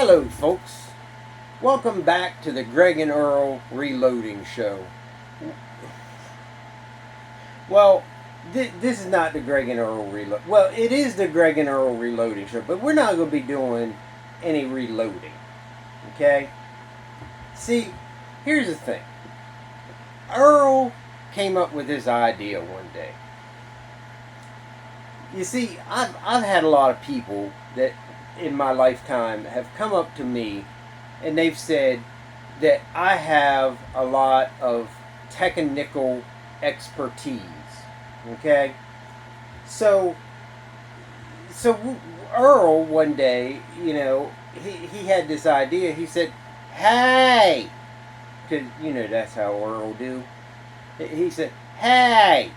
Hello, folks. Welcome back to the Greg and Earl Reloading Show. Well, this is not the Greg and Earl Reload. Well, it is the Greg and Earl Reloading Show, but we're not going to be doing any reloading. Okay? See, here's the thing. Earl came up with this idea one day. You see, I've had a lot of people that in my lifetime have come up to me and they've said that I have a lot of tekinikel expertise. Okay? So Earl one day, he had this idea. He said, "Hey," because that's how Earl do. He said, "Hey,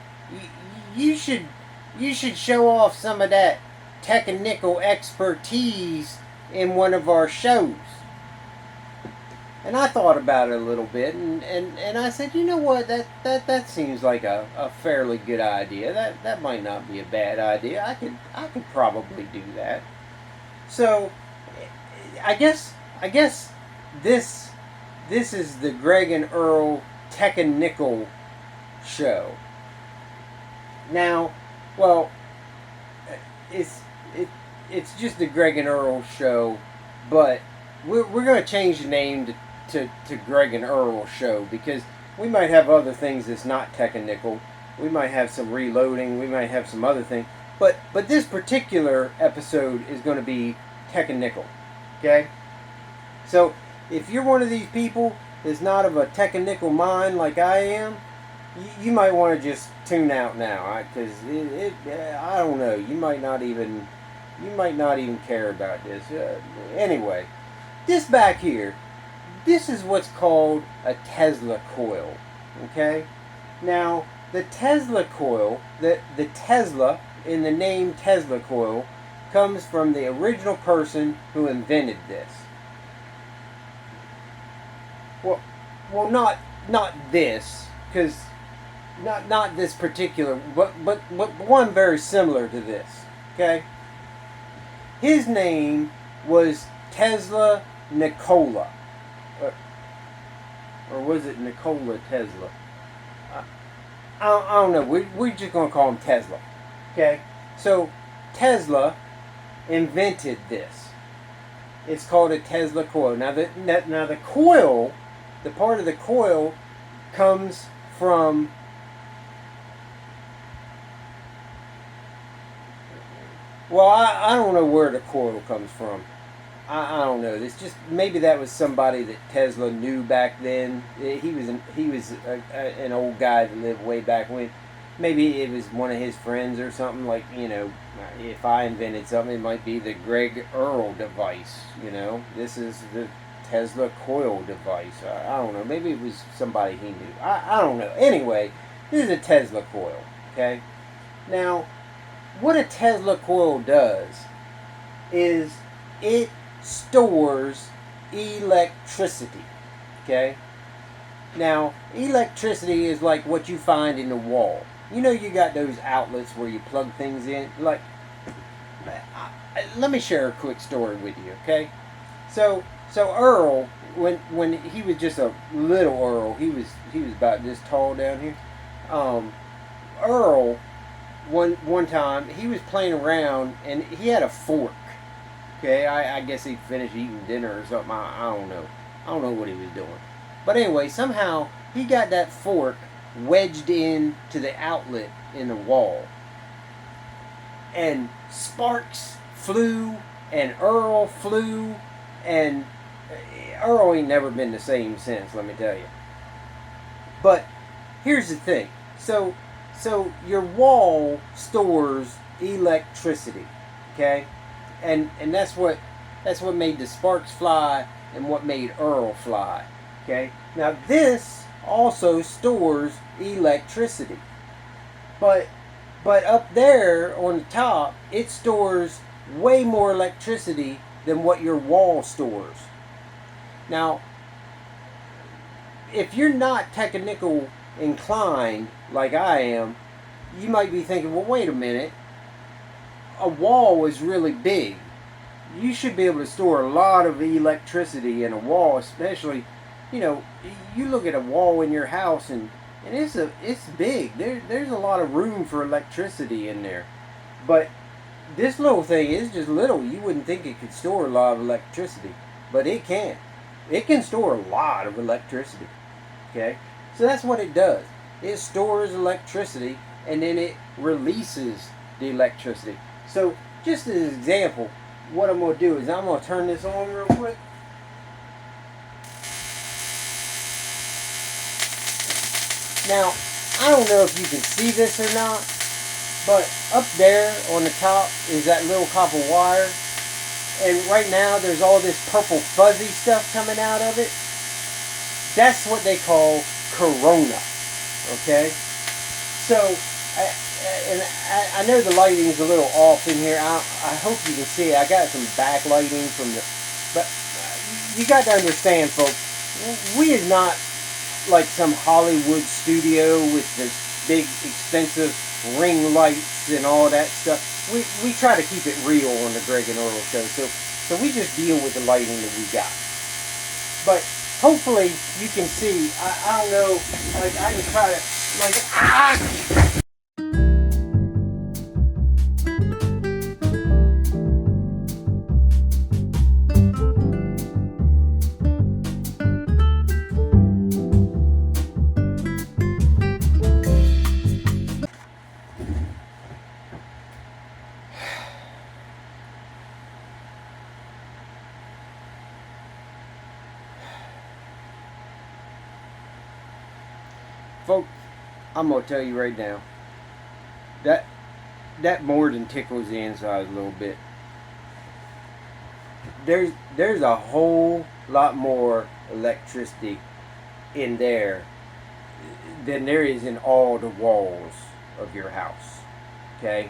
you should show off some of that tekinikel expertise in one of our shows." And I thought about it a little bit, and I said, you know what, that seems like a fairly good idea. That might not be a bad idea. I could probably do that. So I guess this is the Greg and Earl tekinikel show. Now, well, it's just the Greg and Earl show, but we're going to change the name to Greg and Earl show, because we might have other things that's not tekinikel. We might have some reloading. We might have some other things. But this particular episode is going to be tekinikel. Okay? So if you're one of these people that's not of a tekinikel mind like I am, you might want to just tune out now, because I don't know. You might not even care about this. Anyway, this back here, this is what's called a Tesla coil. Okay? Now, the Tesla coil, the Tesla in the name Tesla coil, comes from the original person who invented this. Well, not this, because not this particular, but one very similar to this. Okay? His name was Tesla Nikola. Or was it Nikola Tesla? I don't know. We're just going to call him Tesla. Okay? So, Tesla invented this. It's called a Tesla coil. Now the coil, the part of the coil, comes from... Well, I don't know where the coil comes from. I don't know. It's just, maybe that was somebody that Tesla knew back then. He was an old guy that lived way back when. Maybe it was one of his friends or something. Like, if I invented something, it might be the Greg Earl device. This is the Tesla coil device. I don't know. Maybe it was somebody he knew. I don't know. Anyway, this is a Tesla coil. Okay? Now, what a Tesla coil does is it stores electricity. Okay? Now, electricity is like what you find in the wall. You got those outlets where you plug things in. Like, let me share a quick story with you, okay? So Earl, when he was just a little Earl, he was about this tall down here. Earl, one time, he was playing around and he had a fork. Okay, I guess he finished eating dinner or something. I don't know. I don't know what he was doing. But anyway, somehow he got that fork wedged in to the outlet in the wall. And sparks flew, and Earl flew, and Earl ain't never been the same since, let me tell you. But here's the thing. So your wall stores electricity, okay? And that's what made the sparks fly and what made Earl fly. Okay? Now this also stores electricity. But up there on the top, it stores way more electricity than what your wall stores. Now, if you're not tekinikel inclined like I am, you might be thinking, well, wait a minute. A wall is really big. you should be able to store a lot of electricity in a wall, especially, you know, you look at a wall in your house and it's big. There's a lot of room for electricity in there. But this little thing is just little. You wouldn't think it could store a lot of electricity, but it can. It can store a lot of electricity. Okay? So that's what it does. It stores electricity and then it releases the electricity. So just as an example, what I'm going to do is I'm going to turn this on real quick. Now, I don't know if you can see this or not, but up there on the top is that little copper wire. And right now there's all this purple fuzzy stuff coming out of it. That's what they call corona. Okay? So, I know the lighting is a little off in here. I hope you can see it. I got some backlighting from the... But you got to understand, folks, we is not like some Hollywood studio with the big, expensive ring lights and all that stuff. We try to keep it real on the Greg and Earl show. So we just deal with the lighting that we got. But hopefully you can see. I don't know. Like I can try to like. Folks, I'm gonna tell you right now, that more than tickles the inside a little bit. There's a whole lot more electricity in there than there is in all the walls of your house. Okay,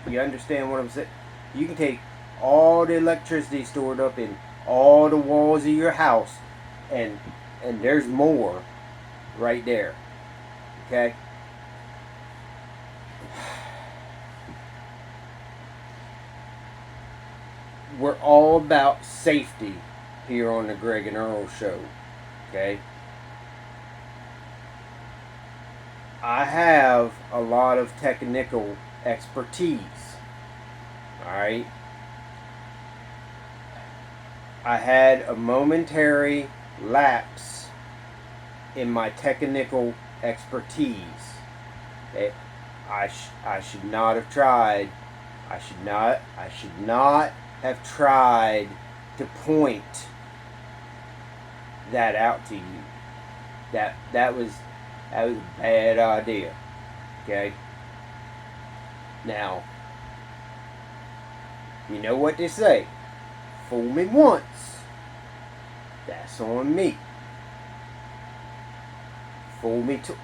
you understand what I'm saying? You can take all the electricity stored up in all the walls of your house, and there's more right there. Okay? We're all about safety here on the Greg and Earl show. Okay? I have a lot of tekinikel expertise. Alright? I had a momentary lapse in my tekinikel expertise. I should not have tried. I should not have tried to point that out to you. That was a bad idea. Okay? Now, you know what they say. Fool me once. That's on me. Fool me twice.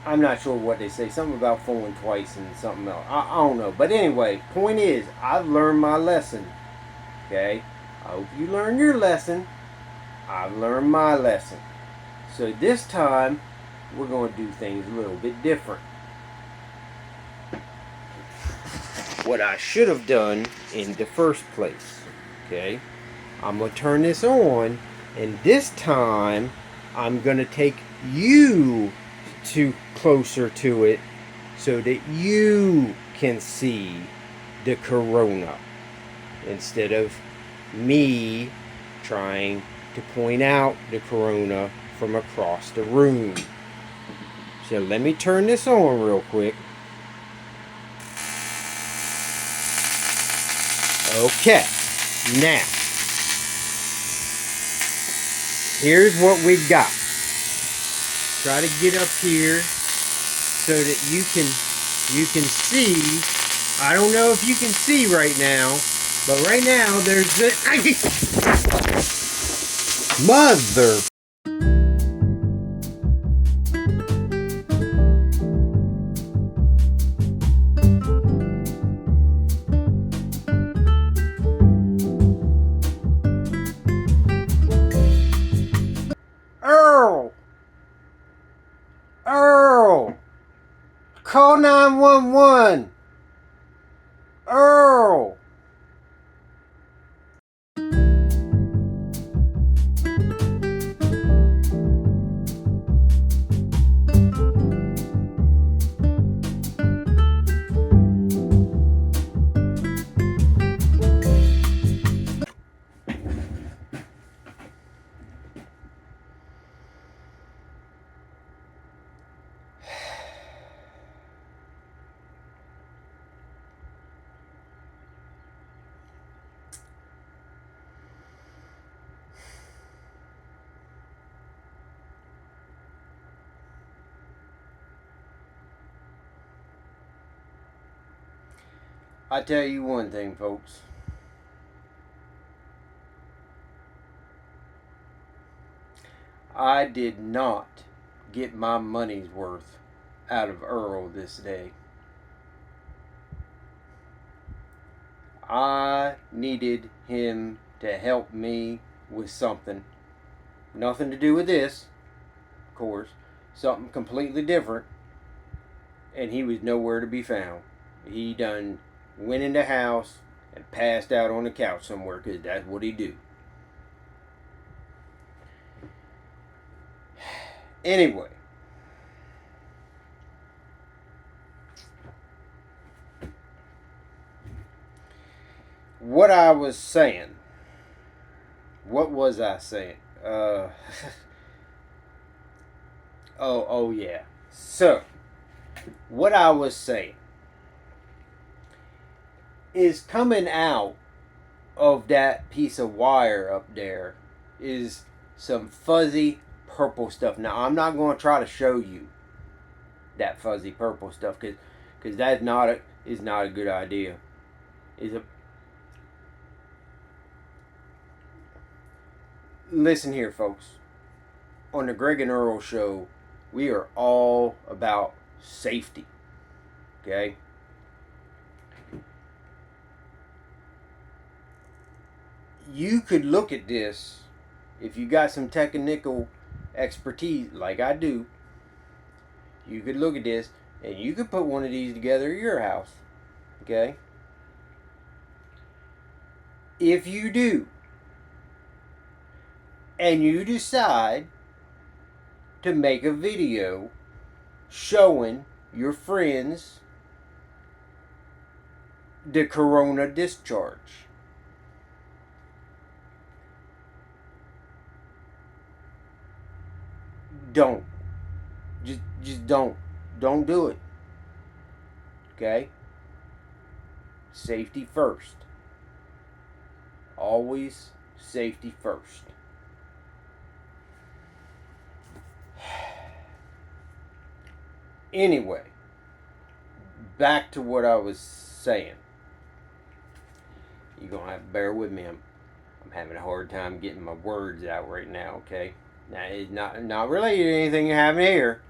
I'm not sure what they say. Something about fooling twice and something else. I don't know. But anyway, point is, I've learned my lesson. Okay? I hope you learn your lesson. I've learned my lesson. So this time, we're going to do things a little bit different. What I should have done in the first place. Okay? I'm going to turn this on. And this time, I'm going to take you closer to it so that you can see the corona instead of me trying to point out the corona from across the room. So let me turn this on real quick. Okay, now here's what we've got. Try to get up here so that you can see. I don't know if you can see right now, but right now there's the mother. Earl! Call 911! Earl! I tell you one thing, folks. I did not get my money's worth out of Earl this day. I needed him to help me with something. Nothing to do with this, of course. Something completely different. And he was nowhere to be found. He done went in the house and passed out on the couch somewhere, because that's what he do. Anyway. What I was saying. What was I saying? Oh yeah. So, what I was saying is coming out of that piece of wire up there is some fuzzy purple stuff. Now, I'm not going to try to show you that fuzzy purple stuff, because that is not a good idea. Listen here, folks. On the Greg and Earl show, we are all about safety. Okay? You could look at this, if you got some tekinikel expertise like I do. You could look at this and you could put one of these together at your house. Okay? If you do, and you decide to make a video showing your friends the corona discharge, don't. Just don't. Don't do it. Okay? Safety first. Always safety first. Anyway, back to what I was saying. You're going to have to bear with me. I'm having a hard time getting my words out right now, okay? Now, it's not related to anything happening here.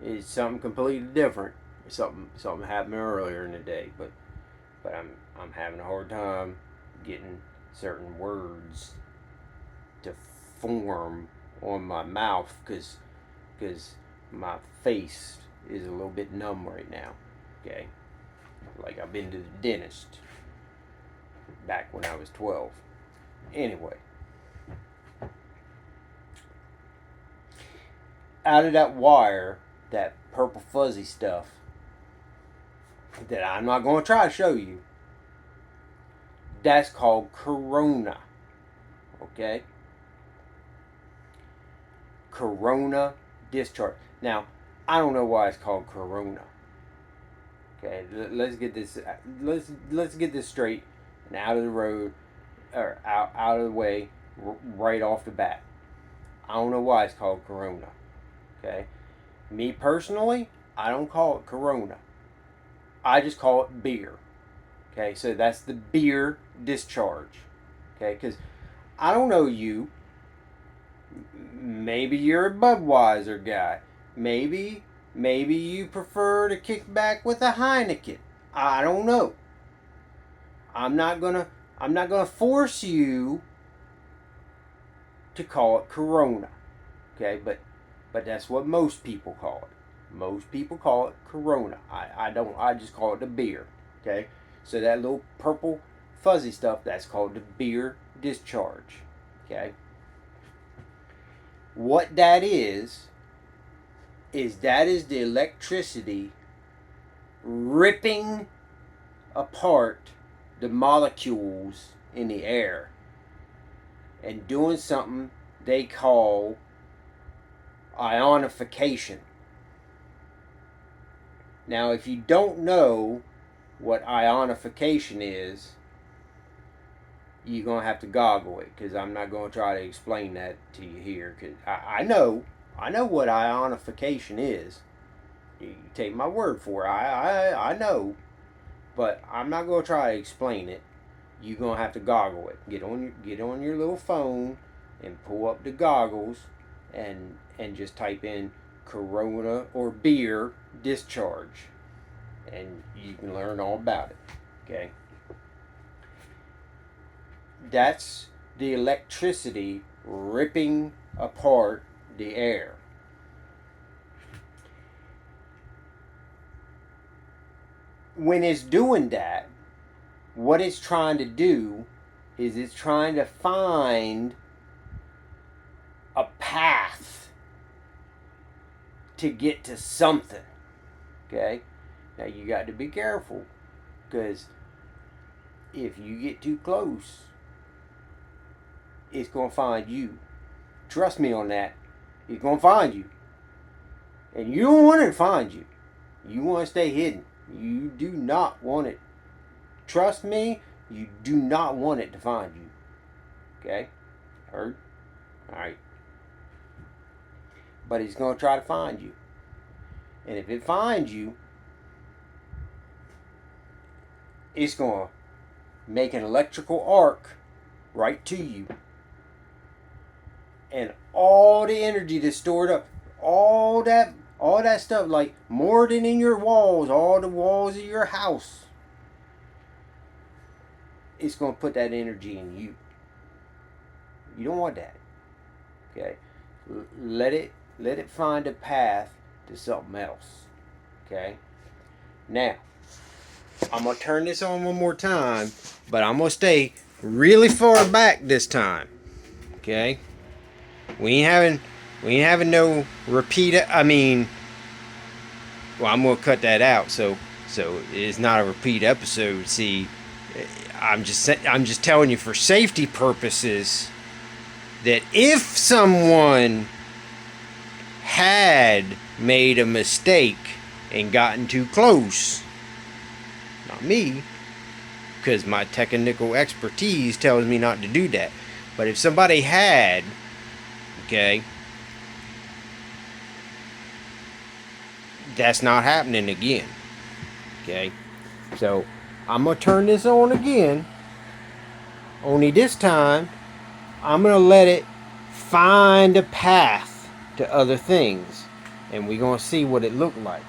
It's something completely different. Something happened earlier in the day, but I'm having a hard time getting certain words to form on my mouth, because my face is a little bit numb right now. Okay, like I've been to the dentist back when I was 12. Anyway, out of that wire, that purple fuzzy stuff that I'm not going to try to show you, that's called corona. Okay? Corona discharge. Now, I don't know why it's called corona. Okay, let's get this. Let's get this straight and out of the road, or out of the way, right off the bat. I don't know why it's called corona. Okay, me personally, I don't call it corona. I just call it beer. Okay, so that's the beer discharge. Okay, because I don't know you. Maybe you're a Budweiser guy. Maybe you prefer to kick back with a Heineken. I don't know. I'm not gonna force you to call it Corona. Okay, but that's what most people call it. Most people call it Corona. I don't. I just call it the beer. Okay, so that little purple fuzzy stuff, that's called the beer discharge. Okay. What that is that is the electricity ripping apart the molecules in the air and doing something they call ionification. Now, if you don't know what ionification is, you're going to have to goggle it, because I'm not going to try to explain that to you here, because I know what ionification is. You take my word for it. I know. But I'm not gonna try to explain it. You're gonna have to goggle it. Get on your little phone and pull up the goggles and just type in Corona or beer discharge, and you can learn all about it. Okay. That's the electricity ripping apart the air. When it's doing that, what it's trying to do is it's trying to find a path to get to something. Okay? Now you got to be careful, because if you get too close, it's going to find you. Trust me on that. It's going to find you. And you don't want it to find you. You want to stay hidden. You do not want it. Trust me, you do not want it to find you. Okay? Heard? Alright. But it's going to try to find you. And if it finds you, it's going to make an electrical arc right to you. And all the energy that's stored up, all that stuff, like more than in your walls, all the walls of your house, it's going to put that energy in you. You don't want that. Okay? Let it find a path to something else. Okay? Now, I'm going to turn this on one more time, but I'm going to stay really far back this time. Okay? We ain't having no repeat. Well, I'm going to cut that out, so it's not a repeat episode. See, I'm just telling you for safety purposes that if someone had made a mistake and gotten too close, not me, because my tekinikel expertise tells me not to do that, but if somebody had, okay, that's not happening again. Okay, so I'm gonna turn this on again, only this time I'm gonna let it find a path to other things, and we're gonna see what it looked like.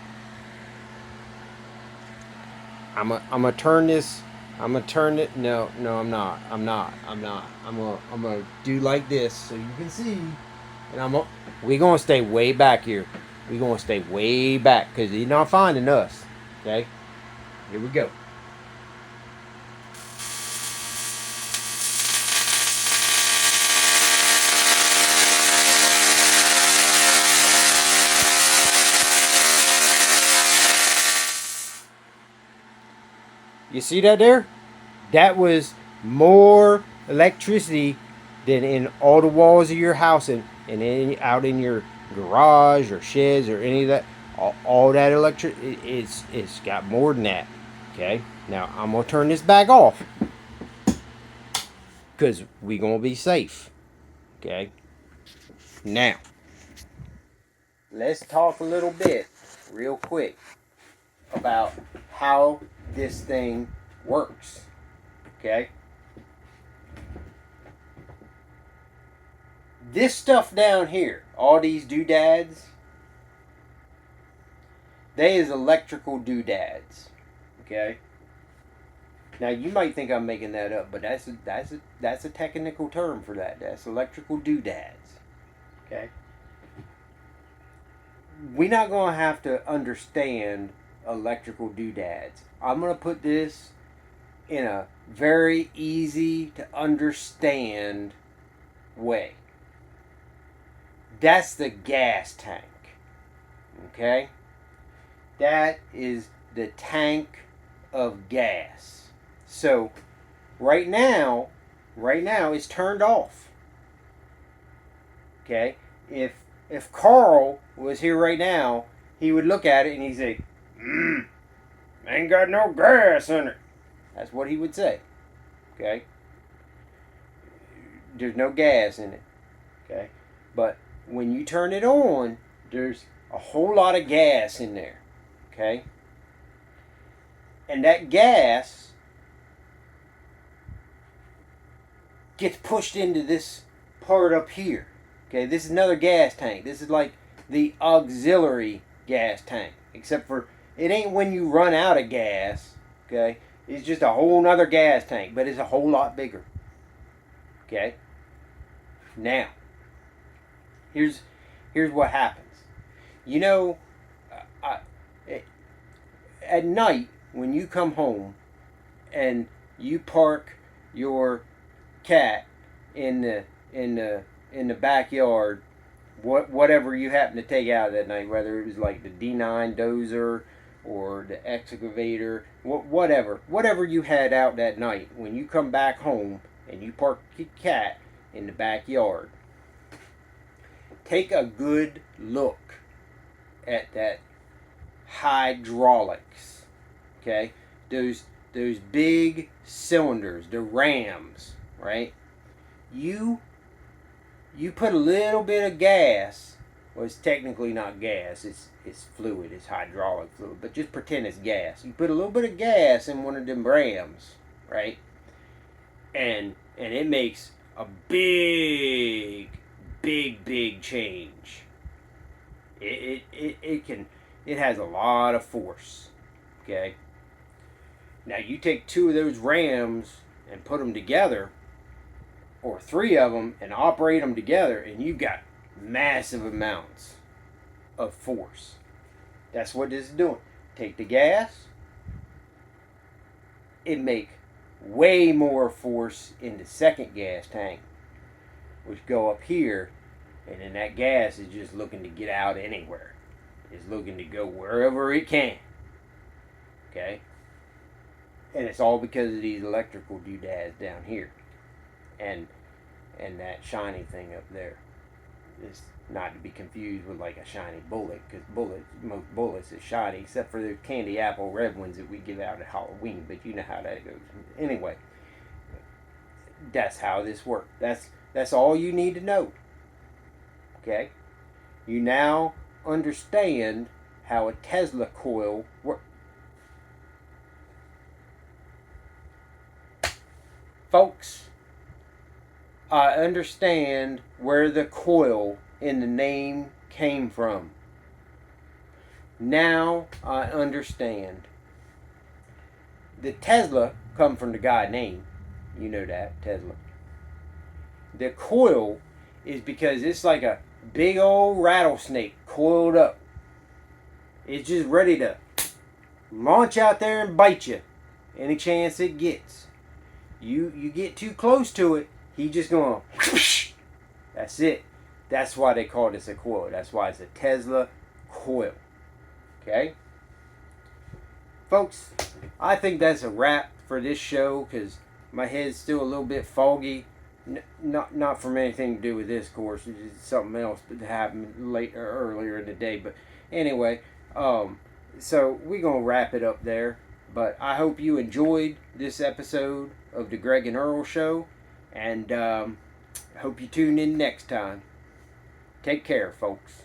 I'm gonna turn this. I'm gonna turn it. No, I'm not. I'm gonna do like this so you can see. And we're gonna stay way back here. We're gonna stay way back because he's not finding us. Okay. Here we go. You see that there? That was more electricity than in all the walls of your house and out in your garage or sheds or any of that. All that electric, it's got more than that. Okay, now I'm gonna turn this back off because we gonna be safe. Okay, now let's talk a little bit, real quick, about how this thing works. Okay. This stuff down here, all these doodads, they is electrical doodads. Okay. Now you might think I'm making that up, but that's a technical term for that. That's electrical doodads. Okay. We're not gonna have to understand electrical doodads. I'm gonna put this in a very easy to understand way. That's the gas tank. Okay? That is the tank of gas. So right now it's turned off. Okay? If Carl was here right now, he would look at it and he'd say, ain't got no gas in it. That's what he would say. Okay? There's no gas in it. Okay? But when you turn it on, there's a whole lot of gas in there. Okay? And that gas gets pushed into this part up here. Okay, this is another gas tank. This is like the auxiliary gas tank. Except for, it ain't when you run out of gas. Okay, it's just a whole nother gas tank, but it's a whole lot bigger. Okay, now here's what happens. You know, I, at night when you come home and you park your cat in the backyard, whatever you happen to take out that night, whether it was like the D9 dozer or the excavator, whatever you had out that night, when you come back home and you park your cat in the backyard, take a good look at that hydraulics. Okay, those big cylinders, the rams, right? You put a little bit of gas. Well, it's technically not gas. It's fluid. It's hydraulic fluid. But just pretend it's gas. You put a little bit of gas in one of them rams, right? And it makes a big change. It has a lot of force. Okay. Now you take two of those rams and put them together, or three of them, and operate them together, and you've got massive amounts of force. That's what this is doing. Take the gas, it make way more force in the second gas tank, which go up here, and then that gas is just looking to get out anywhere. It's looking to go wherever it can. Okay? And it's all because of these electrical doodads down here. And that shiny thing up there. It's not to be confused with like a shiny bullet, because most bullets is shiny, except for the candy apple red ones that we give out at Halloween, but you know how that goes. Anyway, that's how this works. That's all you need to know. Okay? You now understand how a Tesla coil works. Folks, I understand where the coil in the name came from. Now I understand. The Tesla come from the guy name. You know that, Tesla. The coil is because it's like a big old rattlesnake coiled up. It's just ready to launch out there and bite you any chance it gets. You get too close to it, he just going to... That's it. That's why they call this a coil. That's why it's a Tesla coil. Okay? Folks, I think that's a wrap for this show, because my head's still a little bit foggy. Not from anything to do with this course. It's something else that happened earlier in the day. But anyway, so we're going to wrap it up there. But I hope you enjoyed this episode of the Greg and Earl Show. And hope you tune in next time. Take care, folks.